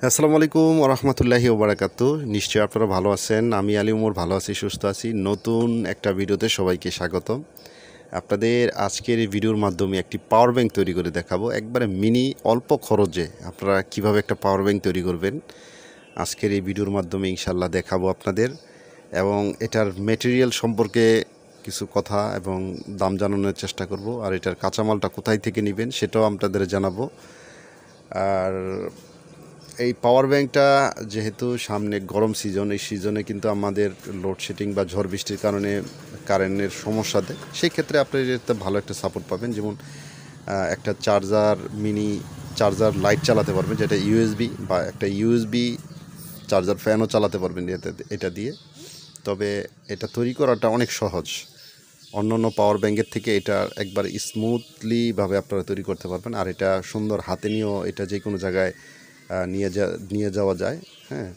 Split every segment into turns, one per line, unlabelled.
আসসালামু আলাইকুম ওয়া রাহমাতুল্লাহি ওয়া বারাকাতুহু। নিশ্চয়ই আপনারা ভালো আছেন। আমি আলী ওমর ভালো আছি, সুস্থ আছি। নতুন একটা ভিডিওতে সবাইকে স্বাগতম। আপনাদের আজকের এই ভিডিওর মাধ্যমে একটি পাওয়ার ব্যাংক তৈরি করে দেখাবো। একবারে মিনি অল্প খরচে আপনারা কিভাবে একটা পাওয়ার ব্যাংক তৈরি করবেন আজকের এই ভিডিওর মাধ্যমে ইনশাআল্লাহ দেখাবো আপনাদের, এবং এটার ম্যাটেরিয়াল সম্পর্কে কিছু কথা এবং দাম জানানোর চেষ্টা করব। আর এটার কাঁচামালটা কোথায় থেকে নেবেন সেটাও আপনাদের জানাবো। আর এই পাওয়ার ব্যাংকটা যেহেতু সামনে গরম সিজন, এই সিজনে কিন্তু আমাদের লোডশেডিং বা ঝড় বৃষ্টির কারণে কারেন্টের সমস্যা দেয়। সেই ক্ষেত্রে আপনি এতে ভালো একটা সাপোর্ট পাবেন। যেমন একটা চার্জার, মিনি চার্জার লাইট চালাতে পারবেন, যেটা ইউএসবি, বা একটা ইউএসবি চার্জার ফ্যানও চালাতে পারবেন এটা দিয়ে। তবে এটা তৈরি করাটা অনেক সহজ। অন্যান্য পাওয়ার ব্যাংকের থেকে এটা একবার স্মুথলিভাবে আপনারা তৈরি করতে পারবেন। আর এটা সুন্দর হাতে নিয়েও এটা যে কোনো জায়গায় নিয়ে যাওয়া যায়। হ্যাঁ,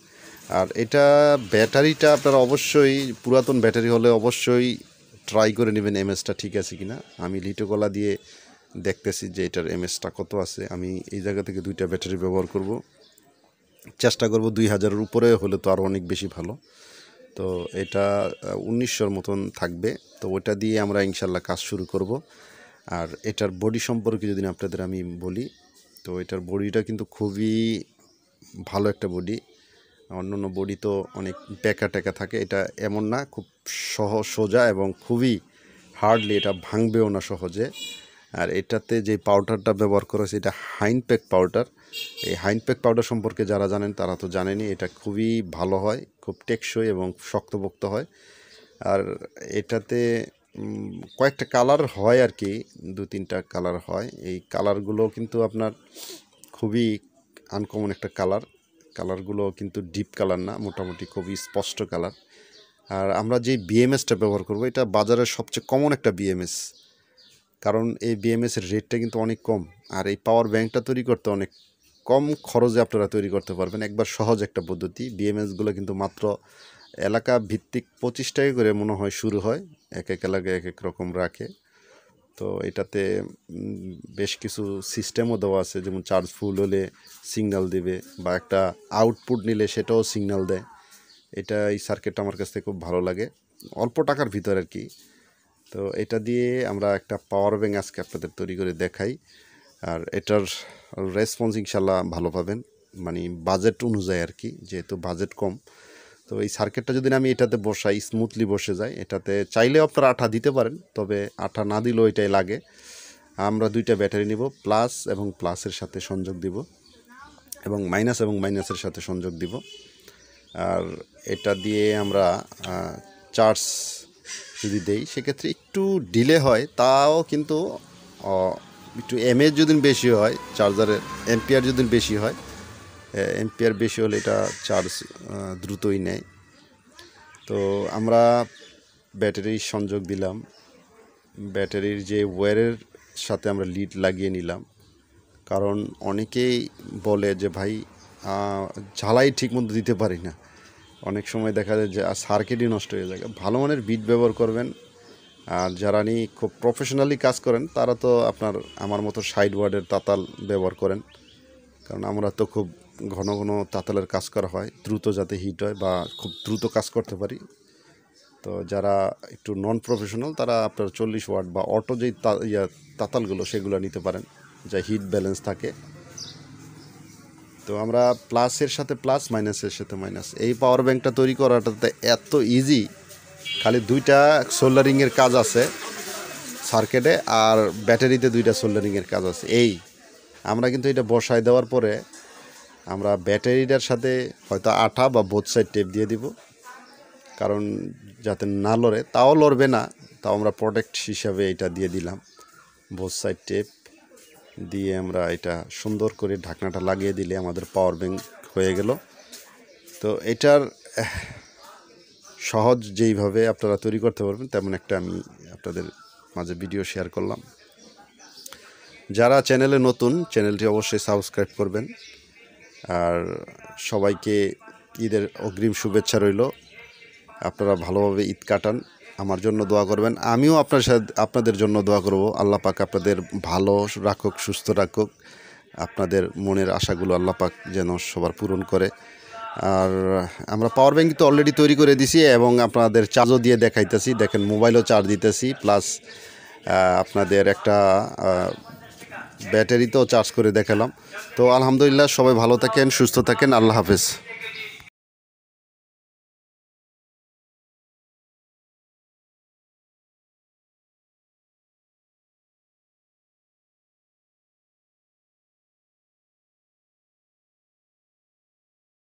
আর এটা ব্যাটারিটা আপনারা অবশ্যই পুরাতন ব্যাটারি হলে অবশ্যই ট্রাই করে নেবেন এমএসটা ঠিক আছে কিনা। আমি লিটোকলা দিয়ে দেখতেছি যে এটার এমএসটা কত আছে। আমি এই জায়গা থেকে 2টা ব্যাটারি ব্যবহার করব, চেষ্টা করব 2000-এর উপরে হলে তো আরও অনেক বেশি ভালো। তো এটা 1900-র মতন থাকবে। তো ওটা দিয়ে আমরা ইনশাল্লাহ কাজ শুরু করব। আর এটার বডি সম্পর্কে যদি আপনাদের আমি বলি, তো এটার বডিটা কিন্তু খুবই ভালো একটা বডি। অন্যান্য বডি তো অনেক বেঁকা টেকা থাকে, এটা এমন না, খুব সোজা এবং খুবই হার্ডলি, এটা ভাঙবেও না সহজে। আর এটাতে যে পাউডারটা ব্যবহার করা হয়েছে এটা হাইনপ্যাক পাউডার। এই হাইনপ্যাক পাউডার সম্পর্কে যারা জানেন তারা তো জানেনই, এটা খুবই ভালো হয়, খুব টেকসই এবং শক্তপোক্ত হয়। আর এটাতে কয়েকটা কালার হয় আর কি, 2-3টা কালার হয়। এই কালারগুলো কিন্তু আপনার খুবই আনকমন একটা কালারগুলো কিন্তু ডিপ কালার না, মোটামুটি খুবই স্পষ্ট কালার। আর আমরা যে বিএমএসটা ব্যবহার করব এটা বাজারের সবচেয়ে কমন একটা বিএমএস, কারণ এই বিএমএসের রেটটা কিন্তু অনেক কম। আর এই পাওয়ার ব্যাংকটা তৈরি করতে অনেক কম খরচে আপনারা তৈরি করতে পারবেন। একবার সহজ একটা পদ্ধতি। বিএমএসগুলো কিন্তু মাত্র এলাকা ভিত্তিক 25 টাকা করে মনে হয় শুরু হয়, এক এক এলাকায় এক এক রকম রাখে। তো এটাতে বেশ কিছু সিস্টেমও দেওয়া আছে, যেমন চার্জ ফুল হলে সিগন্যাল দেবে, বা একটা আউটপুট নিলে সেটাও সিগন্যাল দেয়। এই সার্কিটটা আমার কাছ থেকে খুব ভালো লাগে, অল্প টাকার ভিতর আর কি। তো এটা দিয়ে আমরা একটা পাওয়ার ব্যাংক আজকে আপনাদের তৈরি করে দেখাই। আর এটার রেসপন্স ইনশাল্লাহ ভালো পাবেন, মানে বাজেট অনুযায়ী আর কি, যেহেতু বাজেট কম। তো এই সার্কিটটা যদি আমি এটাতে বসাই, স্মুথলি বসে যায়। এটাতে চাইলেও আপনারা আঠা দিতে পারেন, তবে আঠা না দিলেও এটাই লাগে। আমরা 2টা ব্যাটারি নিব, প্লাস এবং প্লাসের সাথে সংযোগ দিব, এবং মাইনাসের সাথে সংযোগ দিব। আর এটা দিয়ে আমরা চার্জ যদি দেই সেক্ষেত্রে একটু ডিলে হয়, তাও কিন্তু একটু এমএএইচ যদি বেশি হয়, চার্জারের এম্পিয়ার যদি বেশি হয়, এম্পিয়ার বেশি হলে এটা চার্জ দ্রুতই নেয়। তো আমরা ব্যাটারির সংযোগ দিলাম, ব্যাটারির যে ওয়্যারের সাথে আমরা লিড লাগিয়ে নিলাম। কারণ অনেকেই বলে যে ভাই ঝালাই ঠিকমতো দিতে পারি না, অনেক সময় দেখা যায় যে সার্কিটই নষ্ট হয়ে যায়। ভালো মানের বিট ব্যবহার করবেন। আর যারা খুব প্রফেশনালি কাজ করেন তারা তো আপনার আমার মতো 60 ওয়াটের তাতাল ব্যবহার করেন, কারণ আমরা তো খুব ঘন ঘন তাতালের কাজ করা হয়, দ্রুত যাতে হিট হয় বা খুব দ্রুত কাজ করতে পারি। তো যারা একটু নন প্রফেশনাল তারা আপনার 40 ওয়াট বা অটো যেই তাতালগুলো সেগুলো নিতে পারেন, যা হিট ব্যালেন্স থাকে। তো আমরা প্লাসের সাথে প্লাস, মাইনাসের সাথে মাইনাস, এই পাওয়ার ব্যাংকটা তৈরি করাটাতে এত ইজি। খালি 2টা সোল্ডারিংয়ের কাজ আছে সার্কিটে, আর ব্যাটারিতে 2টা সোল্ডারিংয়ের কাজ আছে। আমরা কিন্তু এটা বসায় দেওয়ার পরে আমরা ব্যাটারিটার সাথে হয়তো আঠা বা বোথ সাইড টেপ দিয়ে দিব, কারণ যাতে না লড়ে। তাও লড়বে না, তাও আমরা প্রোটেক্ট হিসাবে এটা দিয়ে দিলাম। বোথ সাইড টেপ দিয়ে আমরা এটা সুন্দর করে ঢাকনাটা লাগিয়ে দিলে আমাদের পাওয়ার ব্যাংক হয়ে গেল। তো এটার সহজ যেইভাবে আপনারা তৈরি করতে পারবেন তেমন একটা আমি আপনাদের মাঝে ভিডিও শেয়ার করলাম। যারা চ্যানেলে নতুন, চ্যানেলটি অবশ্যই সাবস্ক্রাইব করবেন। আর সবাইকে ঈদের অগ্রিম শুভেচ্ছা রইল। আপনারা ভালোভাবে ঈদ কাটান, আমার জন্য দোয়া করবেন। আমিও আপনাদের জন্য দোয়া করব, আল্লাহ পাক আপনাদের ভালো রাখুক, সুস্থ রাখুক। আপনাদের মনের আশাগুলো আল্লাহ পাক যেন সবার পূরণ করে। আর আমরা পাওয়ার ব্যাংক তো অলরেডি তৈরি করে দিছি এবং আপনাদের চার্জও দিয়ে দেখাইতেছি। দেখেন মোবাইলও চার্জ দিতেছি, প্লাস আপনাদের একটা ব্যাটারিতেও চার্জ করে দেখালাম। তো আলহামদুলিল্লাহ, সবাই ভালো থাকেন, সুস্থ থাকেন, আল্লাহ হাফেজ।